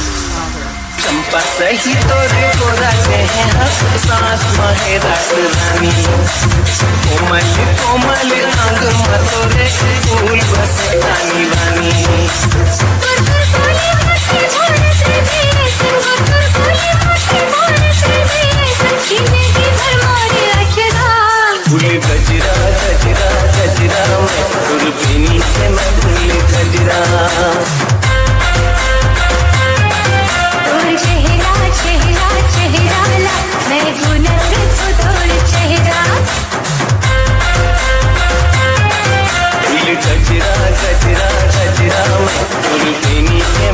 चंपा सही तोरे गोरा के हंस सांस माहे रानी कोमल कोमल अंग मतोरे फूल बसे रानी रानी फूल गजरा गजरा गजरा मैं दुर्बिनी से मैं फूल गजरा गजरा गजरा गजरा मैं दुर्बिनी से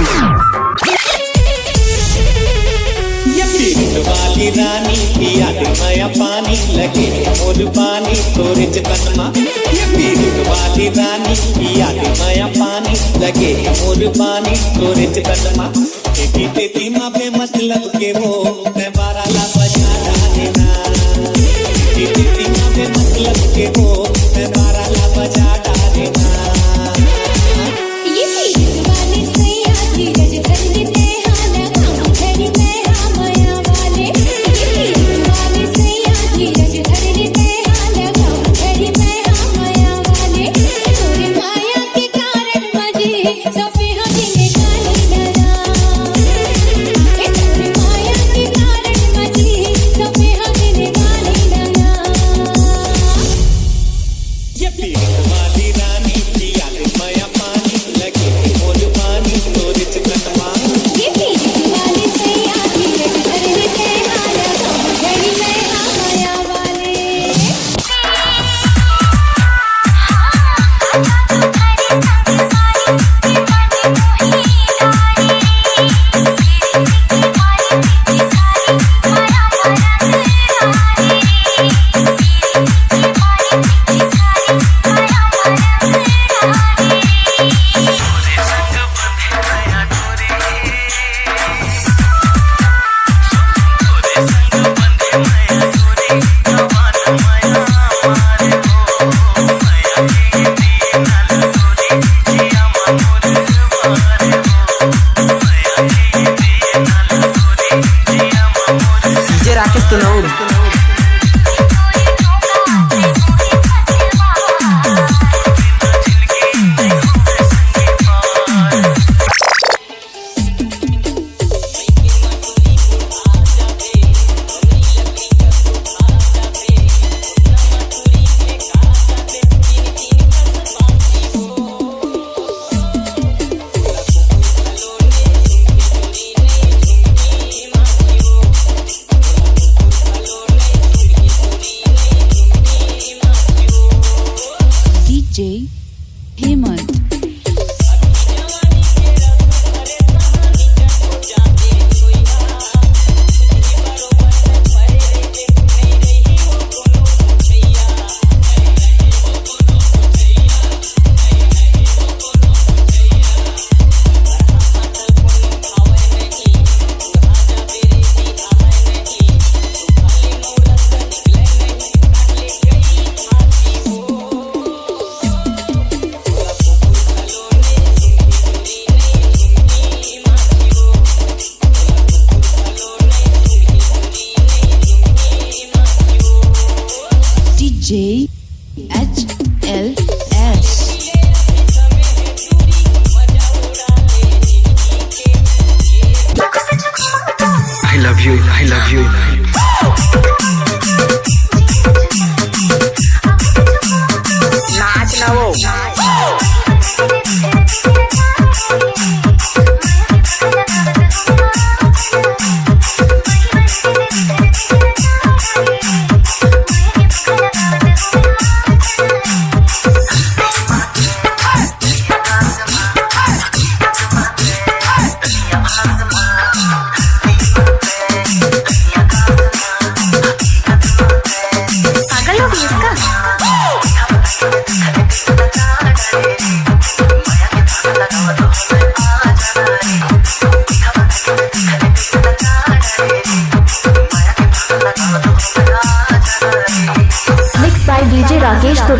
वाली रानी की याद माया पानी लगे मोर पानी तोरे चकनमा वाली रानी की याद माया पानी लगे मोर पानी तोरे चकनमा तेती धीमा पे मतलब के वो मैं बाराला बजा डालेना तेती धीमा पे मतलब के वो मैं बाराला बजा डालेना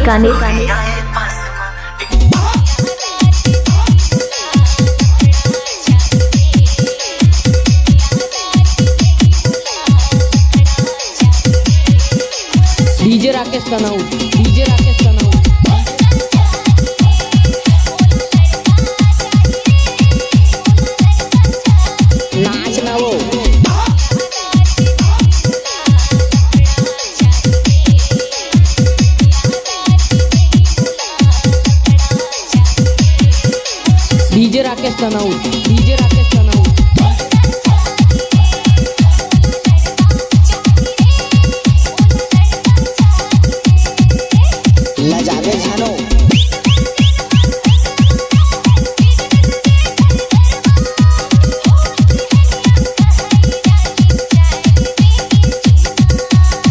गाने डीजे राकेश तनाउ, डीजे राकेश तनाउ। नाच ना वो डीजे राकेश तनाउ, डीजे राकेश तनाउ। लजावे जानो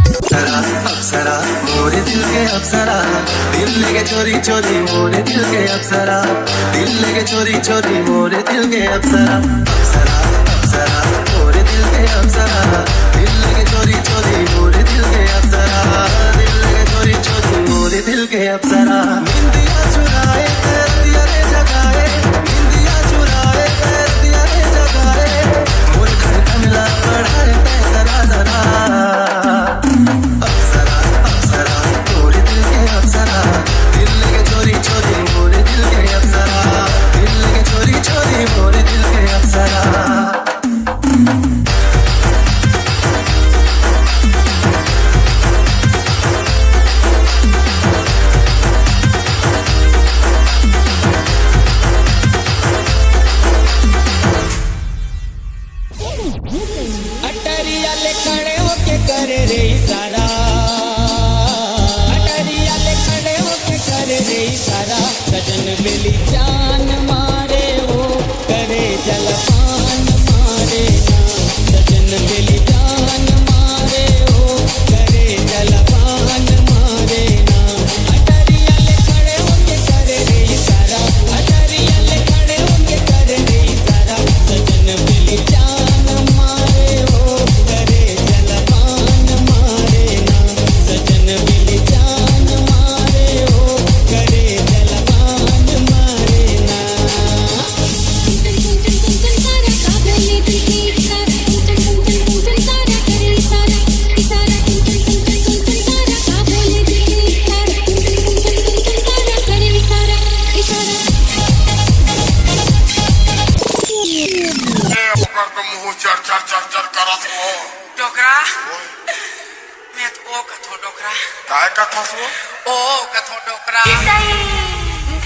अप्सरा मोरे दिल के अप्सरा दिल लेके चोरी चोरी मोरे दिल के अप्सरा दिल लेके चोरी चोरी मोरे दिल के अप्सरा अप्सरा अप्सरा मोरे दिल के अप्सरा दिल लेके चोरी चोरी मोरे दिल के अप्सरा दिल लेके चोरी चोरी मोरे दिल के अप्सरा निंदिया चुराए कर दिया रे जगाए निंदिया चुराए कर दिया रे जगाए मोर घर कमला बढ़ाए पैसा जरा अप्सरा अप्सरा मोरे दिल के अप्सरा दिल लेके चोरी चोरी मोरे दिल के अप्सरा दिल लेके चोरी चोरी मोरे दिल के अप्सरा अटरिया ले खड़े होके करे रे इशारा अटरिया ले खड़े होके करे रे इशारा सजन बेली जान मारे हो करे जलपान मारे ना सजन बेली जान मारे हो करे जलपान मारे ना अटरिया ले खड़े होके करे रे इशारा अटरिया ले खड़े होके करे रे इशारा सजन बेली जान मारे हो करे जलपान मारे ना सजन बेली जान मारे हो करे जलपान मारे ना डोकरा मैं तो ओ कथो डोकरा काय कथास वो ओ कथो डोकरा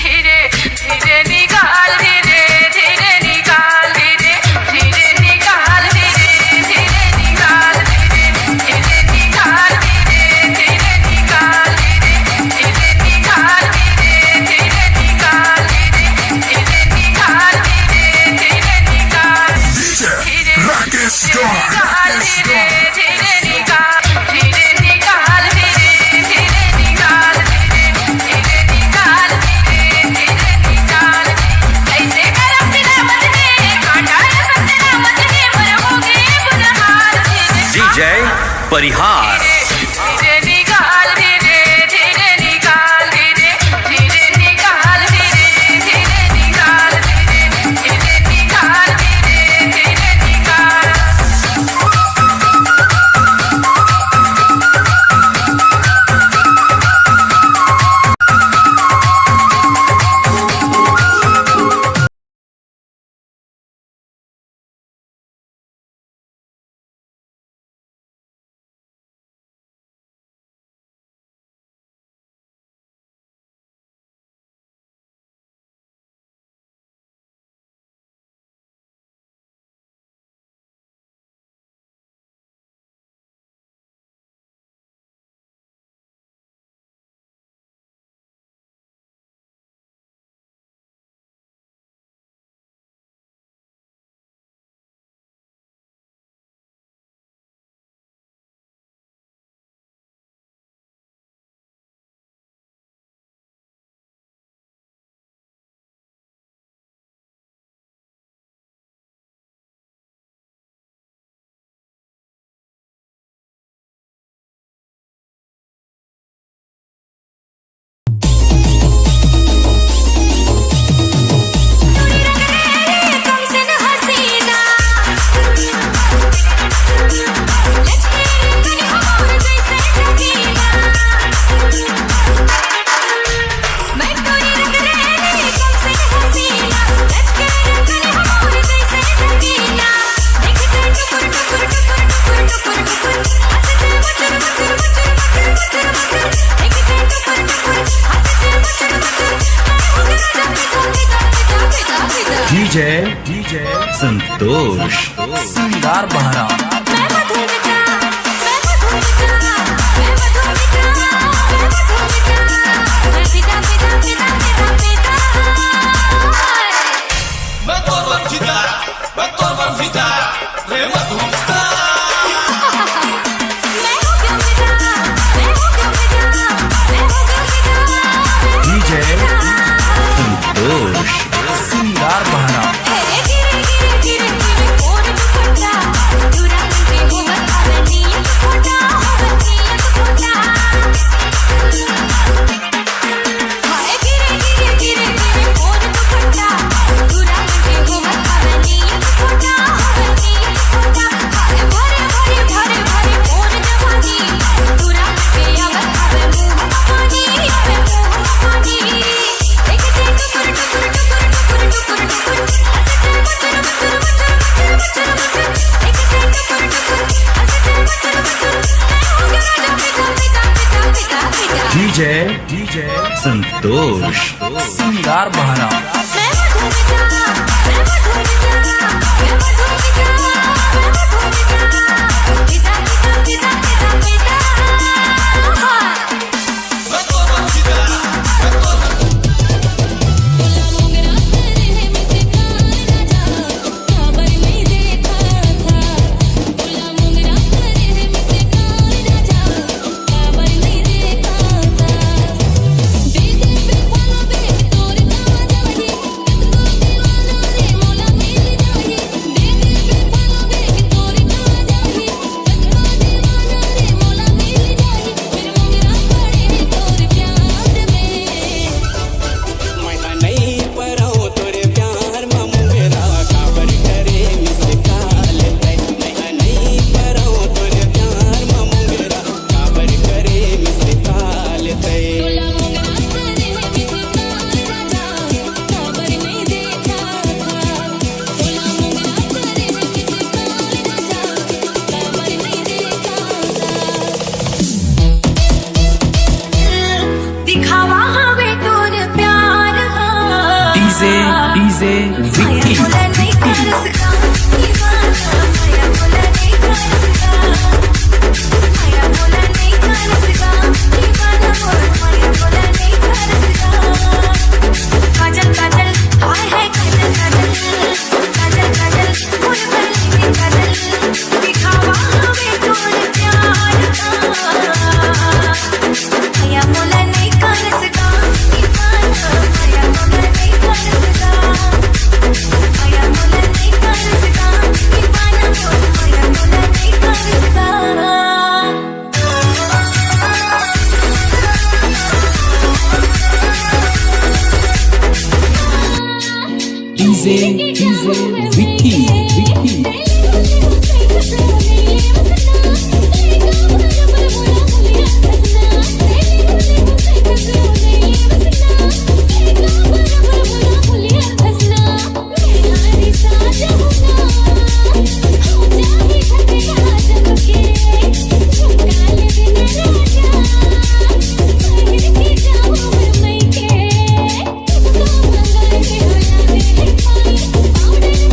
धीरे धीरे निकाल धीरे धीरे निकाल धीरे धीरे निकाल धीरे धीरे निकाल धीरे धीरे निकाल धीरे धीरे निकाल धीरे धीरे निकाल धीरे धीरे निकाल धीरे धीरे निकाल धीरे धीरे निकाल डीजे राकेश धीरे निकाल धीरे धीरे निकाल धीरे निकाल धीरे धीरे निकाल धीरे धीरे निकाल धीरे धीरे निकाल ऐसे करम दिला मत दे काटा सतना मत दे मर होगे बुनहार धीरे DJ परिहार डीजे संतोष सिंगार बहरा मैं मधुमिता मैं मधुमिता मैं मधुमिता मैं मधुमिता मैं पिता पिता पिता पिता पिता मैं तो बंफिदा रे मधुमिता मैं हो गया पिता मैं हो गया पिता मैं हो गया पिता डीजे संतोष सिंगार बहरा हे गिरे गिरे गिरे गिरे कोन दुपट्टा दूरा के हो बखानी फोटा हो बनियत फोटा हाय गिरे गिरे गिरे गिरे कोन दुपट्टा दूरा के हो बखानी फोटा हो बनियत फोटा हाय भरे भरे भरे भरे कोन जवानी दूरा के या बखावे मुंह पानी आवे मुंह पानी देखते टुकुर टुकुर टुकुर टुकुर टुकुर डीजे संतोष सिंगार बहरा दिखावा हमें तोर प्यार डीजे विक्की नहीं कर सका माया बोला नहीं कर सका माया बोला नहीं कर सका दीवाना बोल माया बोला नहीं कर सका काजल काजल हाय हाय काजल काजल काजल काजल फूल भरने काजल दिखावा हमें तोर प्यार माया बोला नहीं कर सका दीवाना माया बोला नहीं कर सका माया बोला नहीं कर सका दीवाना बोल माया बोला नहीं कर सका डीजे विक्की पाउडर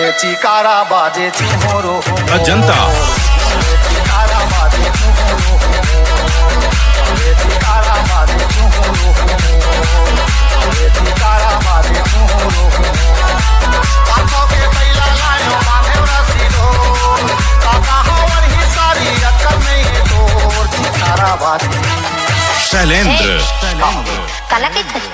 वहरे चिकारा बाजे चुहोरो अजंता चिकारा बाजे चुहोरो वहरे चिकारा बाजे चुहोरो वहरे चिकारा बाजे चुहोरो काका के पहला लायो माने रसीलो काका हवन ही सारी अक्कल नहीं तो चिकारा बाजे शैलेंद्र काला के खरी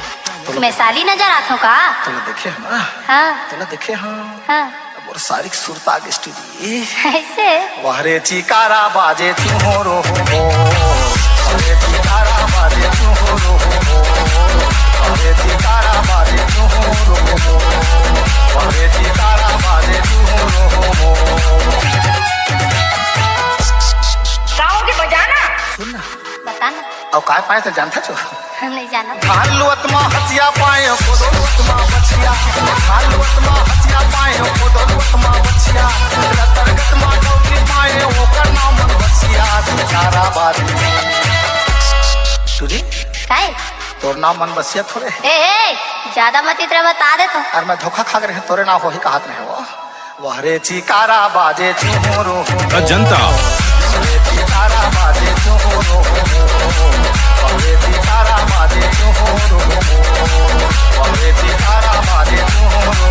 मैं साली नजर आता हूँ का तूने देखे हम हाँ तूने देखे हम हाँ और सारी सुरता के स्टूडियो ऐसे वहरे चिकारा बाजे चुहोरो वहरे चिकारा बाजे चुहोरो वहरे चिकारा बाजे चुहोरो वहरे चिकारा बाजे चुहोरो गाँव के बजाना सुन ना बताना और काय पाए तो जानता छो हम नहीं जाना हालुआत्मा हसिया पाए कोदोलुआत्मा बचिया हालुआत्मा हसिया पाए कोदोलुआत्मा बचिया तरगतमा डौकी पाए ओकर नाम बचिया चिकारा बाजे सुनी काय तोर नाम मन बसिया थोड़े ए ज्यादा मत इतना बता दे तो और मैं धोखा खा रहे तोरे ना हो ही कहत रहे वो वहरे चिकारा बाजे चुहोरो अजंता वहरे चिकारा बाजे चुहोरो वहरे चिकारा बाजे चुहोरो वहरे चिकारा बाजे चुहोरो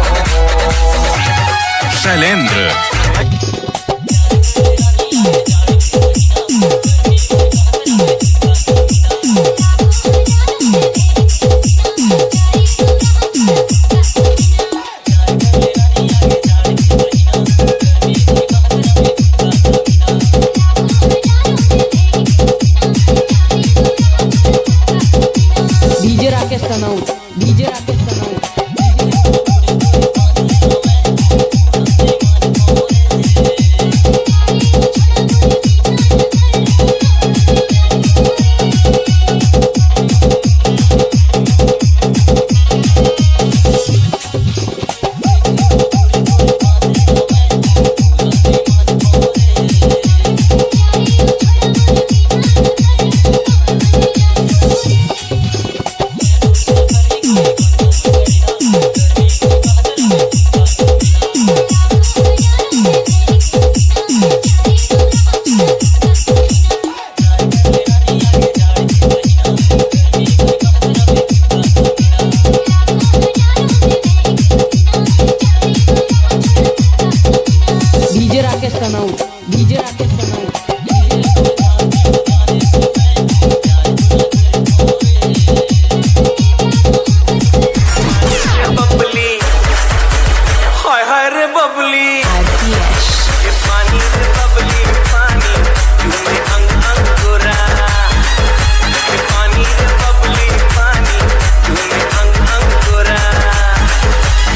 शैलेंद्र डीजे राकेश तनाउट डीजे राकेश तनाउट डीजे राकेश तनाउट डीजे राकेश तनाउट बबली हाय हाय रे बबली ये पानी रे बबली पानी झूमे अंग अंग गोरा ये पानी रे बबली पानी झूमे अंग अंग गोरा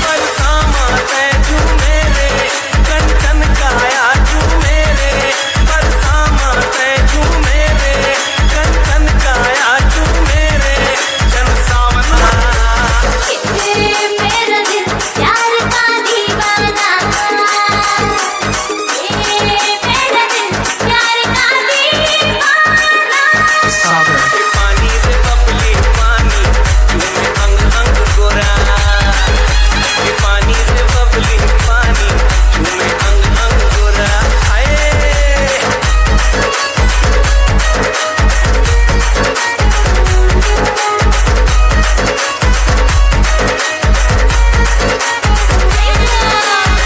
बरसामा है झूमे रे कन कन काया झूमे रे बरसामा है झूमे रे कन कन काया झूमे रे जन सावना मेरा दिल प्यार का दीवाना मेरा दिल प्यार का दीवाना ये पानी रे बबली पानी झूमे अंग अंग गोरा ये पानी रे बबली पानी झूमे अंग अंग गोरा हाय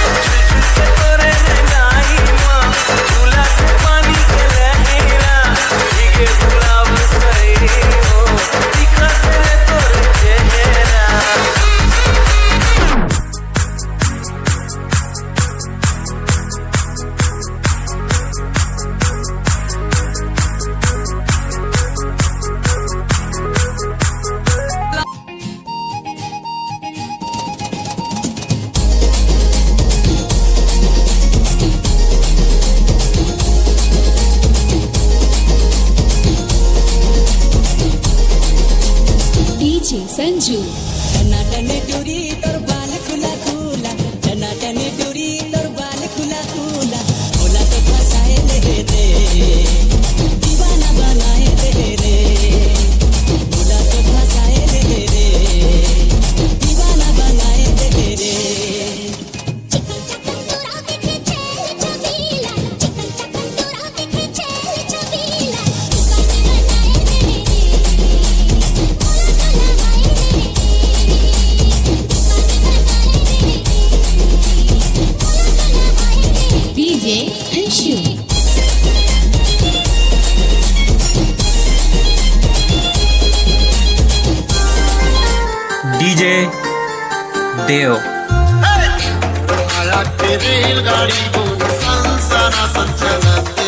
तोरे रंगाई माँ झूला के पानी के लहरा भीगे गुलाब सही हो दिखा तेरे तोरे चेहरा डीजे संजू टनाटने टुरी तोर बाल खुला खुला टनाटने टुरी तोर बाल खुला खुला बोला तो फसाए ले रे दीवाना बनाए ले रे बोला तो फसाए ले रे दीवाना बनाए ले रे डीजे देव आया के रेलगाड़ी को सनसना संचलन